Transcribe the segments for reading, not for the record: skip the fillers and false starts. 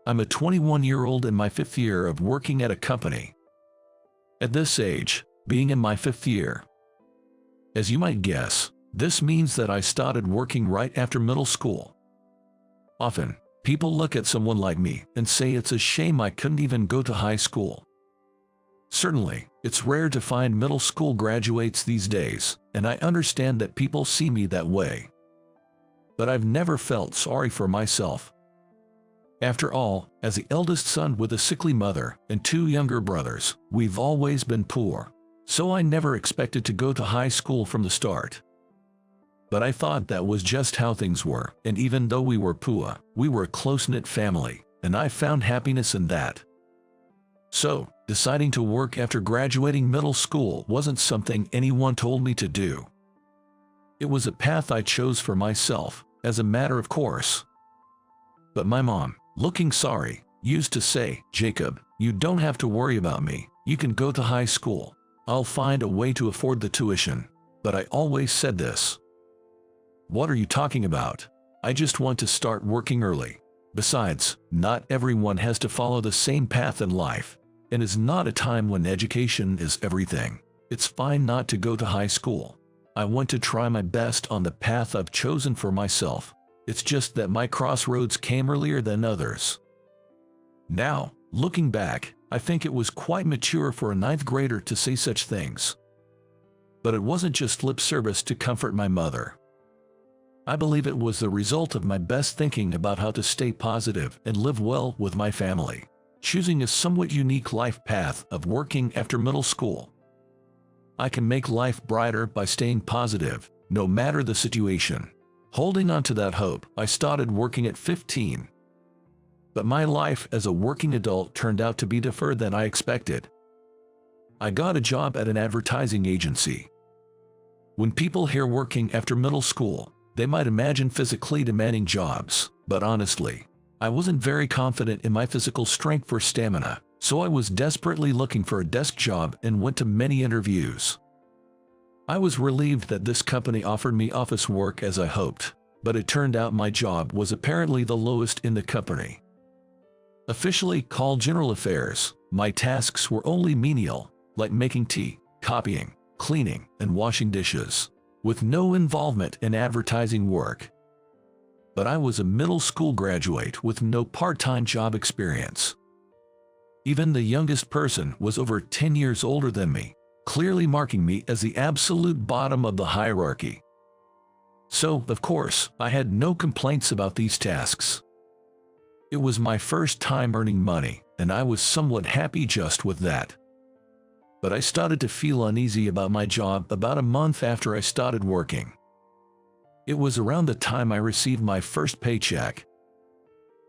I'm a 21-year-old in my 5th year of working at a company. At this age, being in my 5th year. As you might guess, this means that I started working right after middle school. Often, people look at someone like me and say it's a shame I couldn't even go to high school. Certainly, it's rare to find middle school graduates these days, and I understand that people see me that way. But I've never felt sorry for myself. After all, as the eldest son with a sickly mother and 2 younger brothers, we've always been poor, so I never expected to go to high school from the start. But I thought that was just how things were, and even though we were poor, we were a close-knit family, and I found happiness in that. So, deciding to work after graduating middle school wasn't something anyone told me to do. It was a path I chose for myself, as a matter of course. But my mom, looking sorry, used to say, "Jacob, you don't have to worry about me. You can go to high school. I'll find a way to afford the tuition." But I always said this. "What are you talking about? I just want to start working early. Besides, not everyone has to follow the same path in life, and it's not a time when education is everything. It's fine not to go to high school. I want to try my best on the path I've chosen for myself. It's just that my crossroads came earlier than others." Now, looking back, I think it was quite mature for a 9th grader to say such things. But it wasn't just lip service to comfort my mother. I believe it was the result of my best thinking about how to stay positive and live well with my family, choosing a somewhat unique life path of working after middle school. I can make life brighter by staying positive, no matter the situation. Holding on to that hope, I started working at 15. But my life as a working adult turned out to be different than I expected. I got a job at an advertising agency. When people hear working after middle school, they might imagine physically demanding jobs, but honestly, I wasn't very confident in my physical strength or stamina, so I was desperately looking for a desk job and went to many interviews. I was relieved that this company offered me office work as I hoped, but it turned out my job was apparently the lowest in the company. Officially called general affairs, my tasks were only menial, like making tea, copying, cleaning, and washing dishes, with no involvement in advertising work. But I was a middle school graduate with no part-time job experience. Even the youngest person was over 10 years older than me, clearly marking me as the absolute bottom of the hierarchy. So, of course, I had no complaints about these tasks. It was my first time earning money, and I was somewhat happy just with that. But I started to feel uneasy about my job about a month after I started working. It was around the time I received my first paycheck.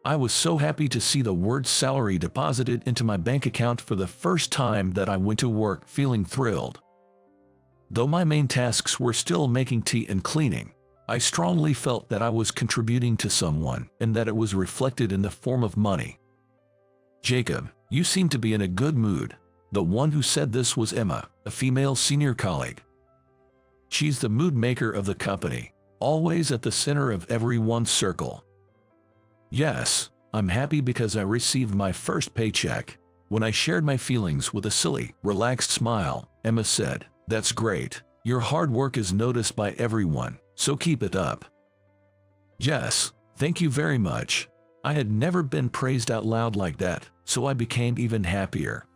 I was so happy to see the word salary deposited into my bank account for the first time that I went to work feeling thrilled. Though my main tasks were still making tea and cleaning, I strongly felt that I was contributing to someone and that it was reflected in the form of money. "Jacob, you seem to be in a good mood." The one who said this was Emma, a female senior colleague. She's the mood maker of the company, always at the center of everyone's circle. "Yes, I'm happy because I received my first paycheck." When I shared my feelings with a silly, relaxed smile, Emma said, "That's great. Your hard work is noticed by everyone, so keep it up." "Yes, thank you very much." I had never been praised out loud like that, so I became even happier.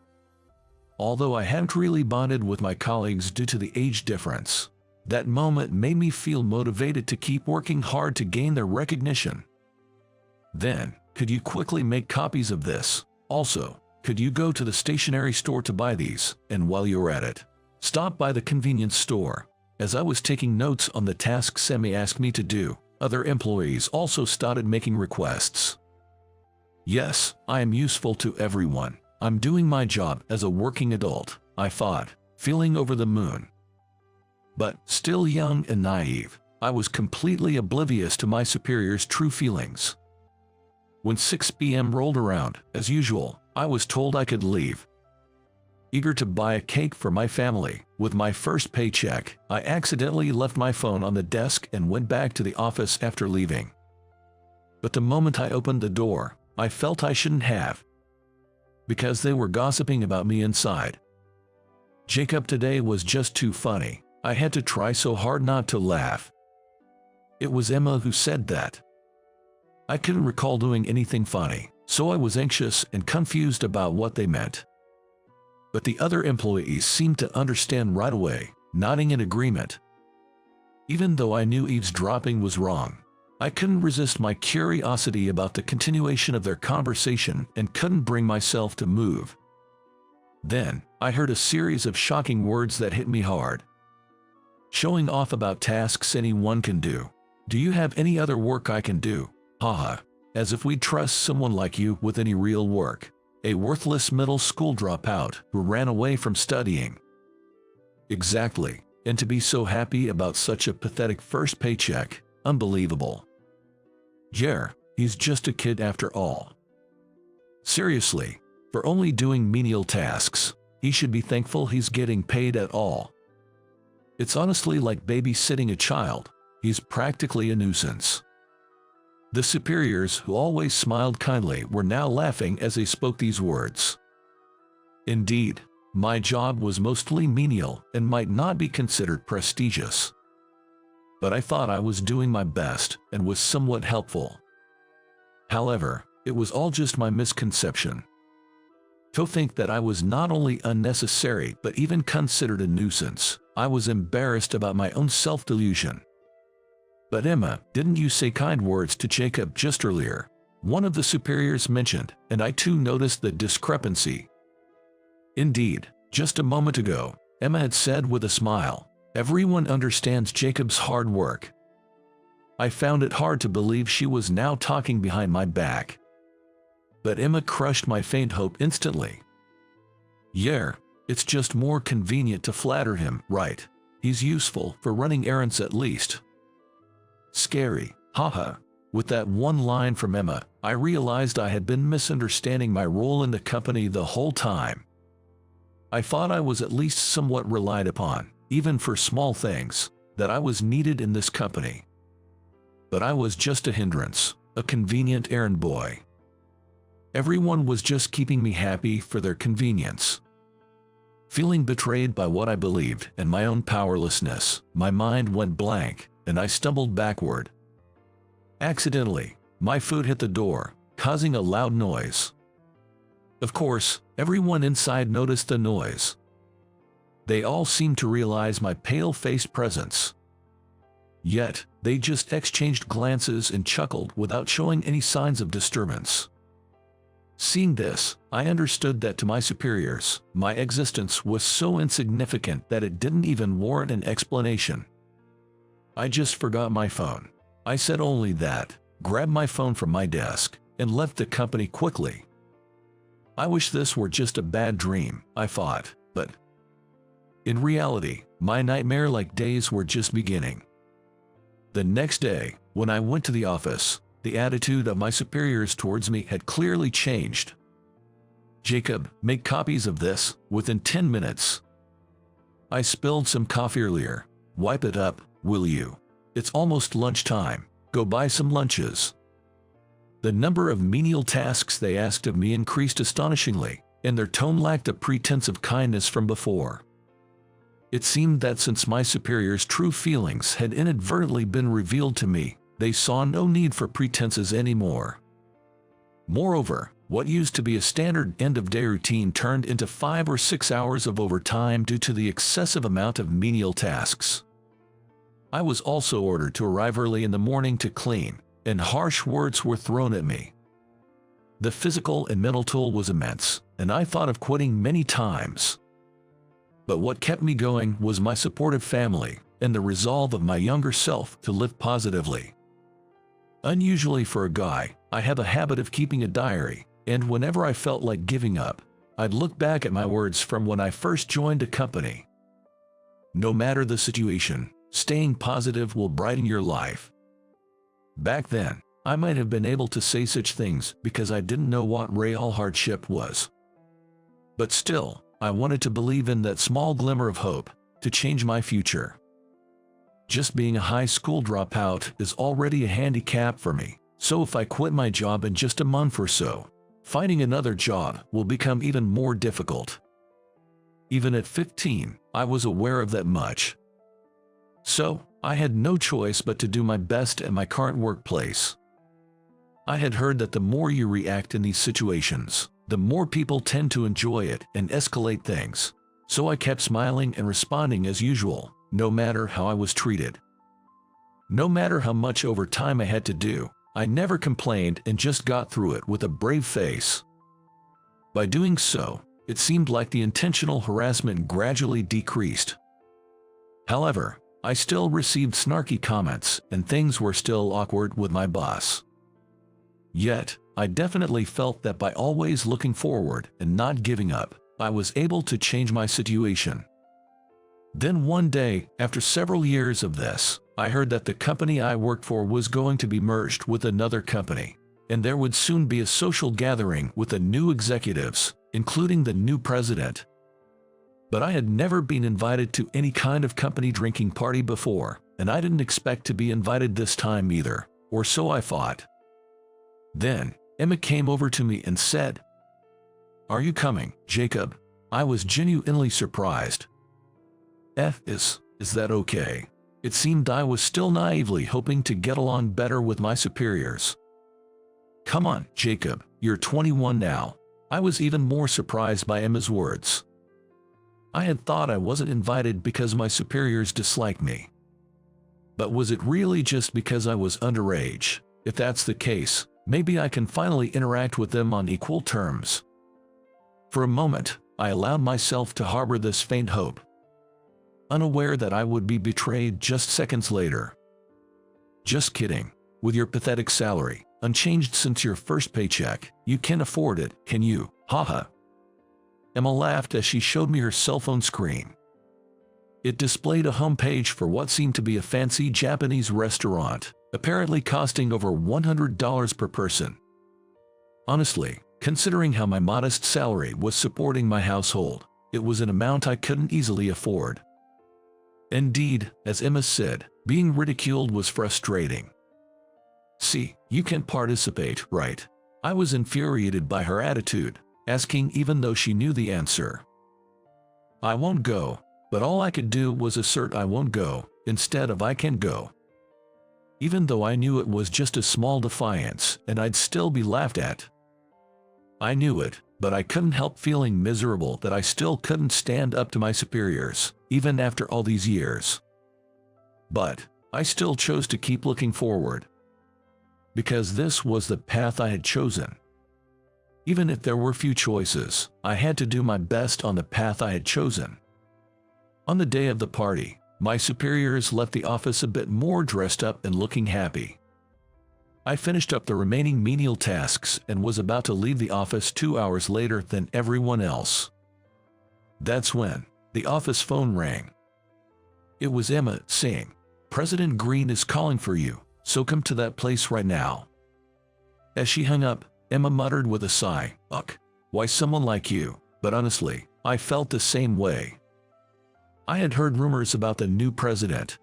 Although I hadn't really bonded with my colleagues due to the age difference, that moment made me feel motivated to keep working hard to gain their recognition. "Then, could you quickly make copies of this? Also, could you go to the stationery store to buy these, and while you're at it, stop by the convenience store?" As I was taking notes on the tasks Emmy asked me to do, other employees also started making requests. "Yes, I am useful to everyone. I'm doing my job as a working adult," I thought, feeling over the moon. But, still young and naive, I was completely oblivious to my superior's true feelings. When 6 p.m. rolled around, as usual, I was told I could leave. Eager to buy a cake for my family, with my first paycheck, I accidentally left my phone on the desk and went back to the office after leaving. But the moment I opened the door, I felt I shouldn't have, because they were gossiping about me inside. Jacob, today was just too funny. I had to try so hard not to laugh. It was Emma who said that. I couldn't recall doing anything funny, so I was anxious and confused about what they meant. But the other employees seemed to understand right away, nodding in agreement. Even though I knew eavesdropping was wrong, I couldn't resist my curiosity about the continuation of their conversation and couldn't bring myself to move. Then, I heard a series of shocking words that hit me hard. Showing off about tasks anyone can do. Do you have any other work I can do? Haha. As if we'd trust someone like you with any real work. A worthless middle school dropout who ran away from studying. Exactly. And to be so happy about such a pathetic first paycheck. Unbelievable. Yeah, he's just a kid after all. Seriously, for only doing menial tasks, he should be thankful he's getting paid at all. It's honestly like babysitting a child. He's practically a nuisance. The superiors, who always smiled kindly, were now laughing as they spoke these words. Indeed, my job was mostly menial and might not be considered prestigious. But I thought I was doing my best and was somewhat helpful. However, it was all just my misconception. To think that I was not only unnecessary but even considered a nuisance, I was embarrassed about my own self-delusion. But Emma, didn't you say kind words to Jacob just earlier? One of the superiors mentioned, and I too noticed the discrepancy. Indeed, just a moment ago, Emma had said with a smile, "Everyone understands Jacob's hard work." I found it hard to believe she was now talking behind my back. But Emma crushed my faint hope instantly. Yeah, it's just more convenient to flatter him, right? He's useful for running errands at least. Scary, haha. With that one line from Emma, I realized I had been misunderstanding my role in the company the whole time. I thought I was at least somewhat relied upon, even for small things, that I was needed in this company. But I was just a hindrance, a convenient errand boy. Everyone was just keeping me happy for their convenience. Feeling betrayed by what I believed and my own powerlessness, my mind went blank, and I stumbled backward. Accidentally, my foot hit the door, causing a loud noise. Of course, everyone inside noticed the noise. They all seemed to realize my pale-faced presence. Yet, they just exchanged glances and chuckled without showing any signs of disturbance. Seeing this, I understood that to my superiors, my existence was so insignificant that it didn't even warrant an explanation. I just forgot my phone. I said only that, grabbed my phone from my desk, and left the company quickly. I wish this were just a bad dream, I thought, but in reality, my nightmare-like days were just beginning. The next day, when I went to the office, the attitude of my superiors towards me had clearly changed. "Jacob, make copies of this, within 10 minutes. I spilled some coffee earlier. Wipe it up, will you? It's almost lunchtime. Go buy some lunches." The number of menial tasks they asked of me increased astonishingly, and their tone lacked a pretense of kindness from before. It seemed that since my superiors' true feelings had inadvertently been revealed to me, they saw no need for pretenses anymore. Moreover, what used to be a standard end-of-day routine turned into 5 or 6 hours of overtime due to the excessive amount of menial tasks. I was also ordered to arrive early in the morning to clean, and harsh words were thrown at me. The physical and mental toll was immense, and I thought of quitting many times. But what kept me going was my supportive family and the resolve of my younger self to live positively. Unusually for a guy, I have a habit of keeping a diary, and whenever I felt like giving up, I'd look back at my words from when I first joined a company. No matter the situation, staying positive will brighten your life. Back then, I might have been able to say such things because I didn't know what real hardship was. But still, I wanted to believe in that small glimmer of hope to change my future. Just being a high school dropout is already a handicap for me, So if I quit my job in just a month or so, finding another job will become even more difficult. Even at 15, I was aware of that much. So, I had no choice but to do my best at my current workplace. I had heard that the more you react in these situations, the more people tend to enjoy it and escalate things. So I kept smiling and responding as usual, no matter how I was treated. No matter how much overtime I had to do, I never complained and just got through it with a brave face. By doing so, it seemed like the intentional harassment gradually decreased. However, I still received snarky comments and things were still awkward with my boss. Yet, I definitely felt that by always looking forward and not giving up, I was able to change my situation. Then one day, after several years of this, I heard that the company I worked for was going to be merged with another company, and there would soon be a social gathering with the new executives, including the new president. But I had never been invited to any kind of company drinking party before, and I didn't expect to be invited this time either, or so I thought. Then, Emma came over to me and said, "Are you coming, Jacob?" I was genuinely surprised. Is that okay? It seemed I was still naively hoping to get along better with my superiors. "Come on, Jacob, you're 21 now." I was even more surprised by Emma's words. I had thought I wasn't invited because my superiors disliked me. But was it really just because I was underage? If that's the case, maybe I can finally interact with them on equal terms. For a moment, I allowed myself to harbor this faint hope, unaware that I would be betrayed just seconds later. "Just kidding. With your pathetic salary, unchanged since your first paycheck, you can't afford it, can you? Haha." Emma laughed as she showed me her cell phone screen. It displayed a homepage for what seemed to be a fancy Japanese restaurant, apparently costing over $100 per person. Honestly, considering how my modest salary was supporting my household, it was an amount I couldn't easily afford. Indeed, as Emma said, being ridiculed was frustrating. "See, you can't participate, right?" I was infuriated by her attitude, asking even though she knew the answer. "I won't go," but all I could do was assert I won't go, instead of I can go. Even though I knew it was just a small defiance and I'd still be laughed at. I knew it, but I couldn't help feeling miserable that I still couldn't stand up to my superiors, even after all these years. But I still chose to keep looking forward. Because this was the path I had chosen. Even if there were few choices, I had to do my best on the path I had chosen. On the day of the party, my superiors left the office a bit more dressed up and looking happy. I finished up the remaining menial tasks and was about to leave the office 2 hours later than everyone else. That's when the office phone rang. It was Emma saying, "President Green is calling for you, so come to that place right now." As she hung up, Emma muttered with a sigh, "Ugh, why someone like you?" But honestly, I felt the same way. I had heard rumors about the new president.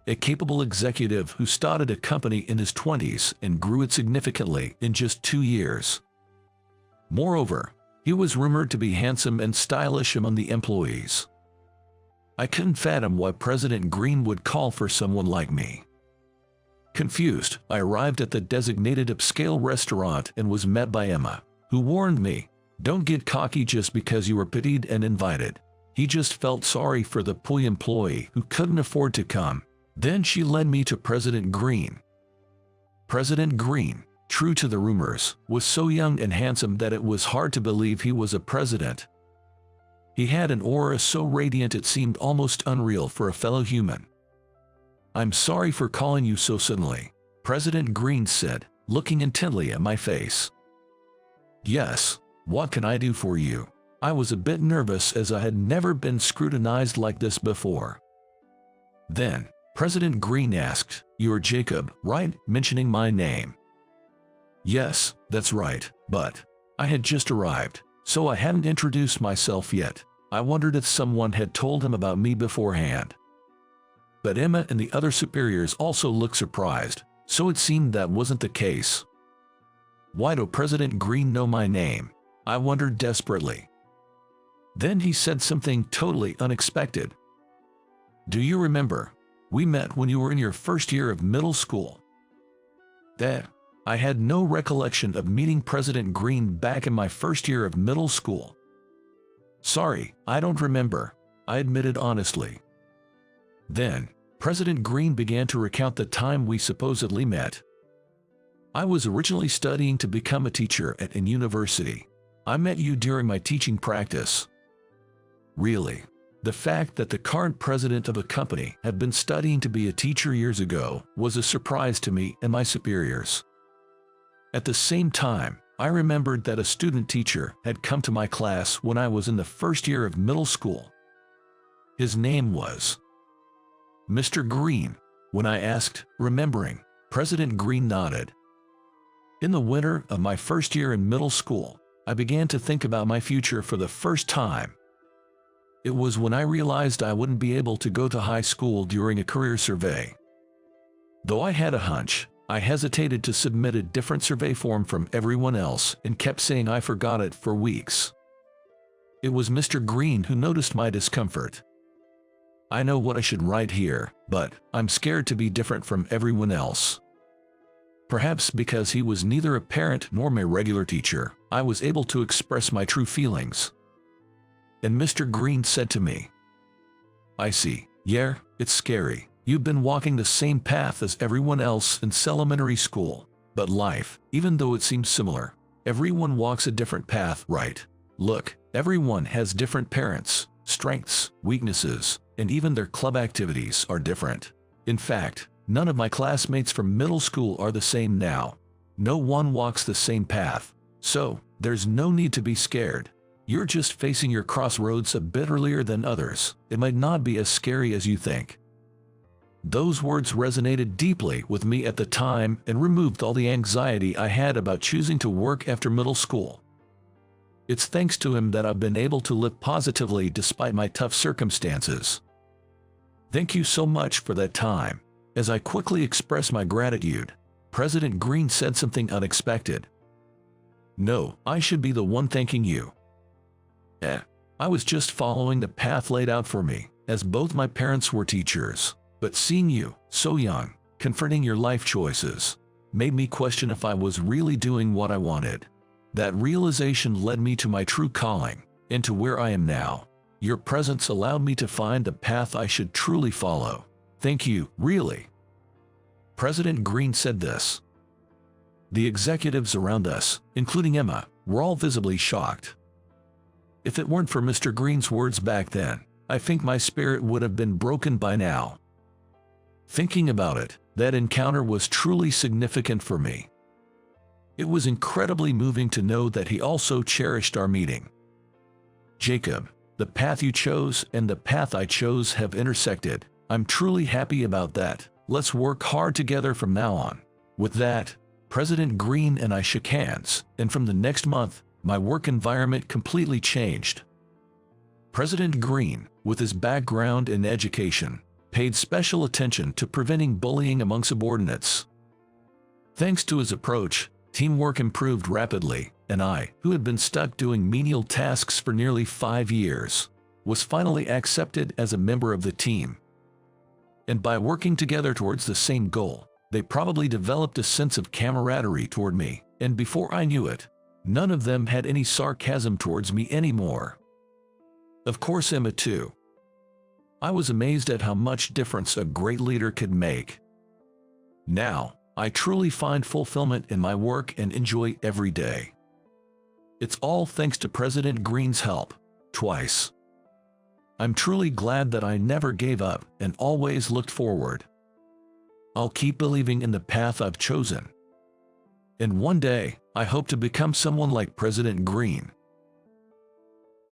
A capable executive who started a company in his 20s and grew it significantly in just 2 years. Moreover, he was rumored to be handsome and stylish among the employees. I couldn't fathom why President Green would call for someone like me. Confused, I arrived at the designated upscale restaurant and was met by Emma, who warned me, "Don't get cocky just because you were pitied and invited." He just felt sorry for the poor employee who couldn't afford to come. Then she led me to President Green. President Green, true to the rumors, was so young and handsome that it was hard to believe he was a president. He had an aura so radiant it seemed almost unreal for a fellow human. "I'm sorry for calling you so suddenly," President Green said, looking intently at my face. "Yes, what can I do for you?" I was a bit nervous as I had never been scrutinized like this before. Then, President Green asked, "You're Jacob, right?" mentioning my name. "Yes, that's right, but I had just arrived, so I hadn't introduced myself yet." I wondered if someone had told him about me beforehand. But Emma and the other superiors also looked surprised, So it seemed that wasn't the case. Why do President Green know my name? I wondered desperately. Then he said something totally unexpected. Do you remember? We met when you were in your first year of middle school. That I had no recollection of meeting President Green back in my first year of middle school. Sorry, I don't remember, I admitted honestly. Then, President Green began to recount the time we supposedly met. I was originally studying to become a teacher at a university. I met you during my teaching practice. Really? The fact that the current president of a company had been studying to be a teacher years ago was a surprise to me and my superiors. At the same time, I remembered that a student teacher had come to my class when I was in the first year of middle school. His name was Mr. Green. When I asked, remembering, President Green nodded. In the winter of my first year in middle school, I began to think about my future for the first time. It was when I realized I wouldn't be able to go to high school during a career survey. Though I had a hunch, I hesitated to submit a different survey form from everyone else and kept saying I forgot it for weeks. It was Mr. Green who noticed my discomfort. I know what I should write here, but I'm scared to be different from everyone else. Perhaps because he was neither a parent nor my regular teacher, I was able to express my true feelings. And Mr. Green said to me, I see, yeah, it's scary. You've been walking the same path as everyone else in elementary school. But life, even though it seems similar, everyone walks a different path, right? Look, everyone has different parents, strengths, weaknesses, and even their club activities are different. In fact, none of my classmates from middle school are the same now. No one walks the same path. So, there's no need to be scared. You're just facing your crossroads a bit earlier than others. It might not be as scary as you think. Those words resonated deeply with me at the time and removed all the anxiety I had about choosing to work after middle school. It's thanks to him that I've been able to live positively despite my tough circumstances. Thank you so much for that time. As I quickly expressed my gratitude, President Green said something unexpected. No, I should be the one thanking you. I was just following the path laid out for me, as both my parents were teachers. But seeing you, so young, confronting your life choices, made me question if I was really doing what I wanted. That realization led me to my true calling, and to where I am now. Your presence allowed me to find the path I should truly follow. Thank you, really. President Green said this. The executives around us, including Emma, were all visibly shocked. If it weren't for Mr. Green's words back then, I think my spirit would have been broken by now. Thinking about it, that encounter was truly significant for me. It was incredibly moving to know that he also cherished our meeting. Jacob, the path you chose and the path I chose have intersected. I'm truly happy about that. Let's work hard together from now on. With that, President Green and I shook hands, and from the next month, my work environment completely changed. President Green, with his background in education, paid special attention to preventing bullying among subordinates. Thanks to his approach, teamwork improved rapidly, and I, who had been stuck doing menial tasks for nearly 5 years, was finally accepted as a member of the team. And by working together towards the same goal, they probably developed a sense of camaraderie toward me, and before I knew it, none of them had any sarcasm towards me anymore. Of course, Emma too. I was amazed at how much difference a great leader could make. Now, I truly find fulfillment in my work and enjoy every day. It's all thanks to President Green's help, twice. I'm truly glad that I never gave up and always looked forward. I'll keep believing in the path I've chosen. And one day, I hope to become someone like President Green.